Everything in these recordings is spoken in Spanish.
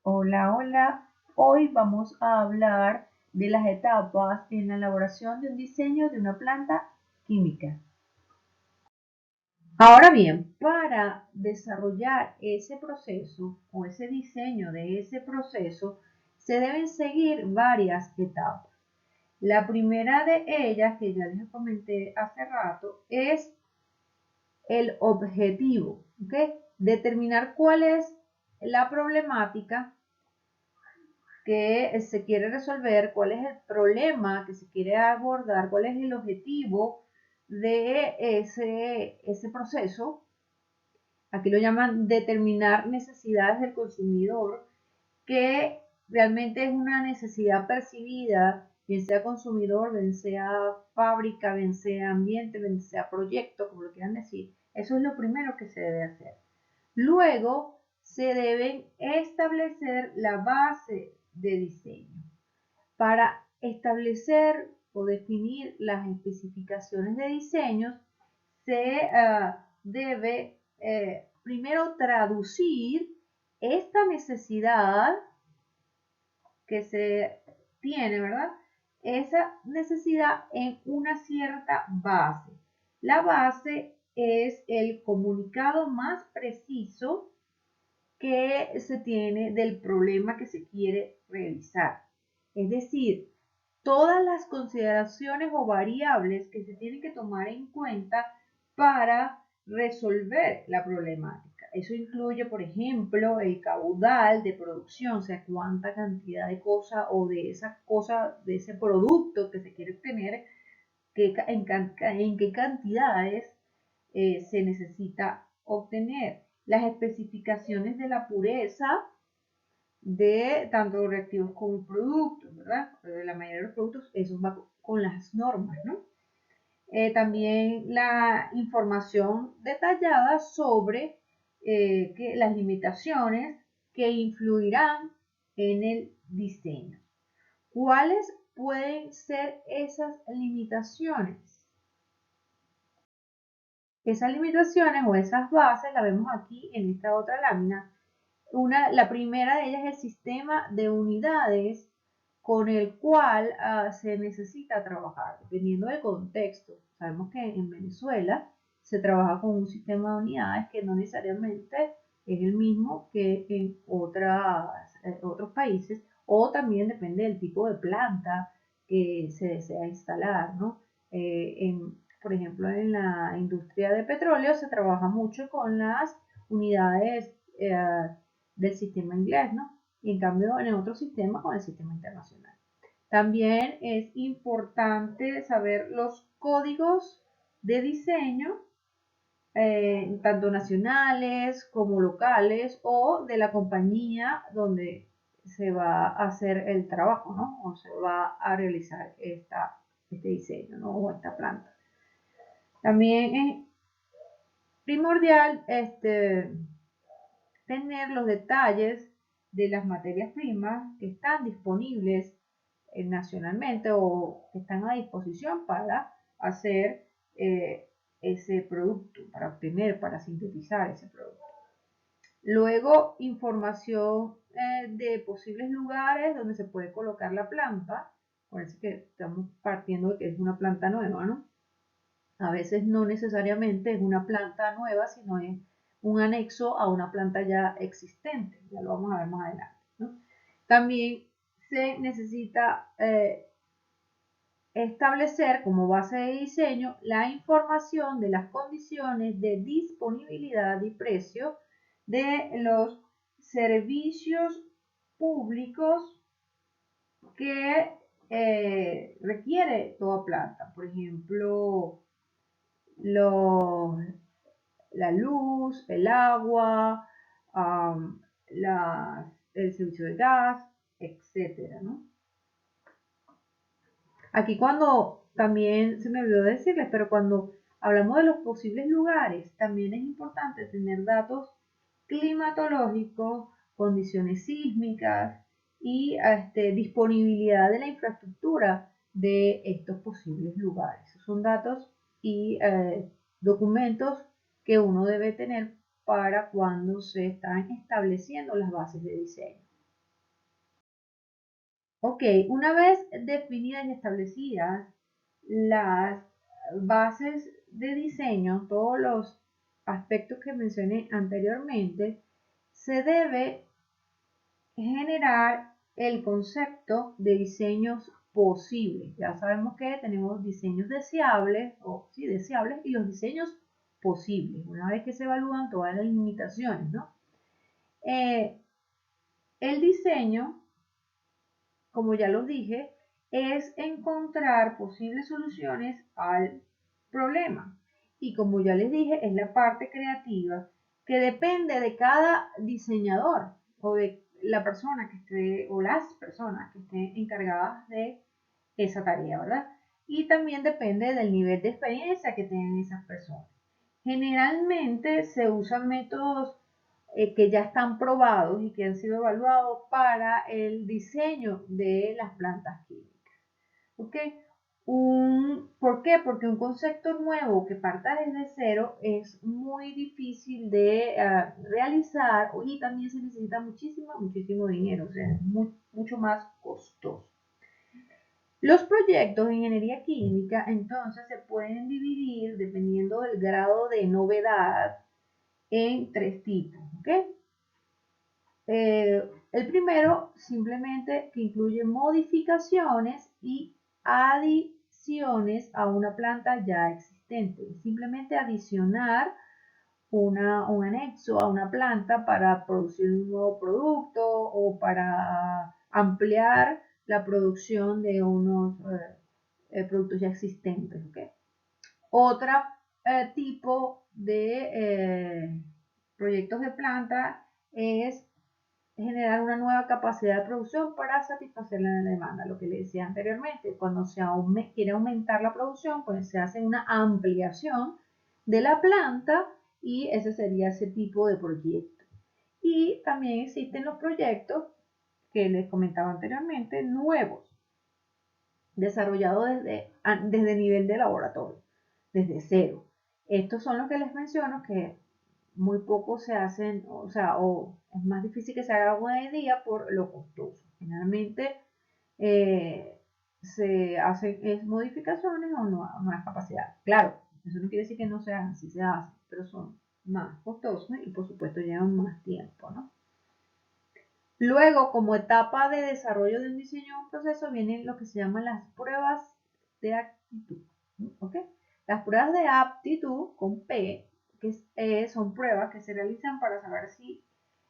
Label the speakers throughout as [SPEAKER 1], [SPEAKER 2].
[SPEAKER 1] Hola, hola. Hoy vamos a hablar de las etapas en la elaboración de un diseño de una planta química. Ahora bien, para desarrollar ese proceso o ese diseño de ese proceso, se deben seguir varias etapas. La primera de ellas, que ya les comenté hace rato, es el objetivo, ¿ok? Determinar cuál es la problemática que se quiere resolver, cuál es el problema que se quiere abordar, cuál es el objetivo de ese proceso. Aquí lo llaman determinar necesidades del consumidor, que realmente es una necesidad percibida, bien sea consumidor, bien sea fábrica, bien sea ambiente, bien sea proyecto, como lo quieran decir. Eso es lo primero que se debe hacer. Luego se deben establecer la base de diseño. Para establecer o definir las especificaciones de diseño, se debe primero traducir esta necesidad que se tiene, ¿verdad? Esa necesidad en una cierta base. La base es el comunicado más preciso que se tiene del problema que se quiere realizar. Es decir, todas las consideraciones o variables que se tienen que tomar en cuenta para resolver la problemática. Eso incluye, por ejemplo, el caudal de producción, o sea, cuánta cantidad de cosa o de esa cosa, de ese producto que se quiere obtener, en qué cantidades se necesita obtener, las especificaciones de la pureza de tanto reactivos como productos, ¿verdad? La mayoría de los productos, eso va con las normas, ¿no? También la información detallada sobre las limitaciones que influirán en el diseño. ¿Cuáles pueden ser esas limitaciones? Esas limitaciones o esas bases las vemos aquí en esta otra lámina. La primera de ellas es el sistema de unidades con el cual se necesita trabajar, dependiendo del contexto. Sabemos que en Venezuela se trabaja con un sistema de unidades que no necesariamente es el mismo que en otros países, o también depende del tipo de planta que se desea instalar, ¿no? Por ejemplo, en la industria de petróleo se trabaja mucho con las unidades del sistema inglés, ¿no? Y en cambio en otro sistema con el sistema internacional. También es importante saber los códigos de diseño, tanto nacionales como locales, o de la compañía donde se va a hacer el trabajo, ¿no? O se va a realizar este diseño, ¿no? O esta planta. También es primordial tener los detalles de las materias primas que están disponibles nacionalmente o que están a disposición para hacer ese producto, para obtener, para sintetizar ese producto. Luego, información de posibles lugares donde se puede colocar la planta. Parece que estamos partiendo de que es una planta nueva, ¿no? A veces no necesariamente es una planta nueva, sino es un anexo a una planta ya existente. Ya lo vamos a ver más adelante, ¿no? También se necesita establecer como base de diseño la información de las condiciones de disponibilidad y precio de los servicios públicos que requiere toda planta. Por ejemplo, los, la luz, el agua, um, el servicio de gas, etcétera, ¿no? Aquí cuando también se me olvidó decirles, pero cuando hablamos de los posibles lugares, también es importante tener datos climatológicos, condiciones sísmicas y disponibilidad de la infraestructura de estos posibles lugares. Esos son datos y documentos que uno debe tener para cuando se están estableciendo las bases de diseño. Ok, una vez definidas y establecidas las bases de diseño, todos los aspectos que mencioné anteriormente, se debe generar el concepto de diseños posibles. Ya sabemos que tenemos diseños deseables, o sí, deseables, y los diseños posibles, una vez que se evalúan todas las limitaciones, ¿no? El diseño, como ya lo dije, es encontrar posibles soluciones al problema. Y como ya les dije, es la parte creativa que depende de cada diseñador o de la persona que esté o las personas que estén encargadas de esa tarea, ¿verdad? Y también depende del nivel de experiencia que tengan esas personas. Generalmente se usan métodos que ya están probados y que han sido evaluados para el diseño de las plantas químicas. ¿Ok? ¿Por qué? Porque un concepto nuevo que parta desde cero es muy difícil de realizar y también se necesita muchísimo dinero, o sea, es mucho más costoso. Los proyectos de ingeniería química entonces se pueden dividir dependiendo del grado de novedad en tres tipos. ¿Ok? El primero simplemente que incluye modificaciones y adiciones a una planta ya existente. Simplemente adicionar un anexo a una planta para producir un nuevo producto o para ampliar la producción de unos productos ya existentes. ¿Okay? Otro tipo de proyectos de planta es generar una nueva capacidad de producción para satisfacer la demanda, lo que le decía anteriormente. Cuando se quiere aumentar la producción, pues se hace una ampliación de la planta y ese sería ese tipo de proyecto. Y también existen los proyectos que les comentaba anteriormente, nuevos, desarrollados desde nivel de laboratorio, desde cero. Estos son los que les menciono que muy pocos se hacen, o sea, o es más difícil que se haga hoy en día por lo costoso. Generalmente se hacen modificaciones o nuevas capacidades. Claro, eso no quiere decir que no se hagan, sí se hacen, pero son más costosos y por supuesto llevan más tiempo, ¿no? Luego, como etapa de desarrollo de un diseño o un proceso, vienen lo que se llaman las pruebas de aptitud. ¿Ok? Las pruebas de aptitud con P, que son pruebas que se realizan para saber si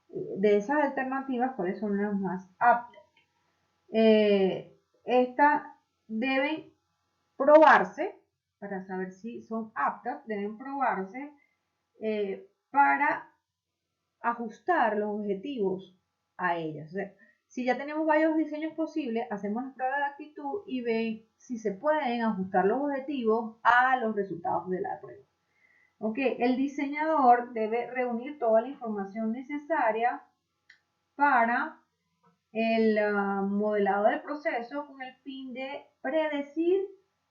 [SPEAKER 1] de esas alternativas cuáles son las más aptas. Estas deben probarse para saber si son aptas, deben probarse para ajustar los objetivos a ellas. O sea, si ya tenemos varios diseños posibles, hacemos las pruebas de actitud y ven si se pueden ajustar los objetivos a los resultados de la prueba. Okay. El diseñador debe reunir toda la información necesaria para el modelado del proceso con el fin de predecir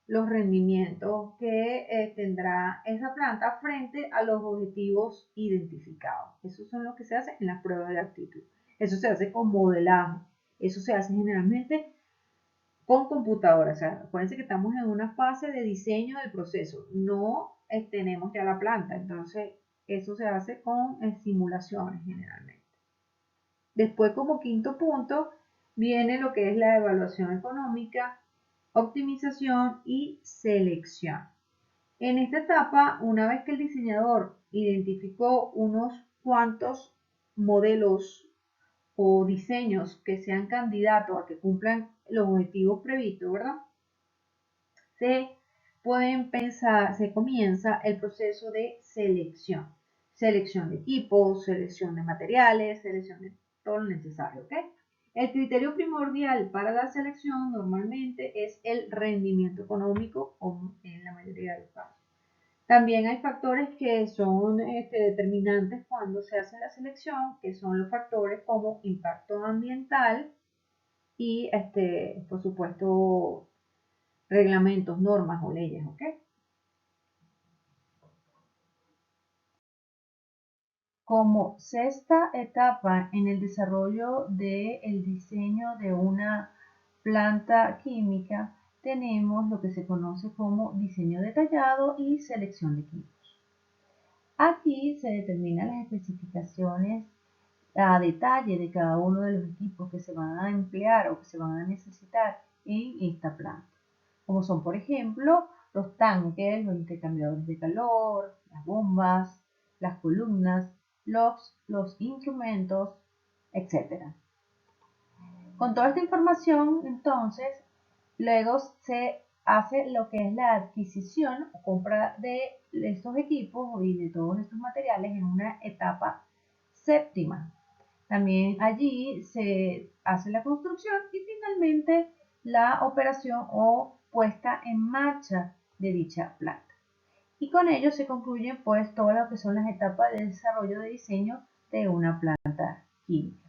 [SPEAKER 1] los rendimientos que tendrá esa planta frente a los objetivos identificados. Eso son los que se hace en las pruebas de actitud. Eso se hace con modelaje. Eso se hace generalmente con computadora. O sea, acuérdense que estamos en una fase de diseño del proceso. No tenemos ya la planta. Entonces, eso se hace con simulaciones generalmente. Después, como quinto punto, viene lo que es la evaluación económica, optimización y selección. En esta etapa, una vez que el diseñador identificó unos cuantos modelos o diseños que sean candidatos a que cumplan los objetivos previstos, ¿verdad? Se comienza el proceso de selección. Selección de equipos, selección de materiales, selección de todo lo necesario, ¿ok? El criterio primordial para la selección normalmente es el rendimiento económico, como en la mayoría de los casos. También hay factores que son determinantes cuando se hace la selección, que son los factores como impacto ambiental y, por supuesto, reglamentos, normas o leyes, ¿ok? Como sexta etapa en el desarrollo del diseño de una planta química tenemos lo que se conoce como diseño detallado y selección de equipos. Aquí se determinan las especificaciones a detalle de cada uno de los equipos que se van a emplear o que se van a necesitar en esta planta, como son por ejemplo los tanques, los intercambiadores de calor, las bombas, las columnas, los instrumentos, etc. Con toda esta información, entonces, luego se hace lo que es la adquisición o compra de estos equipos y de todos estos materiales en una etapa séptima. También allí se hace la construcción y finalmente la operación o puesta en marcha de dicha planta. Y con ello se concluyen pues todo lo que son las etapas de desarrollo de diseño de una planta química.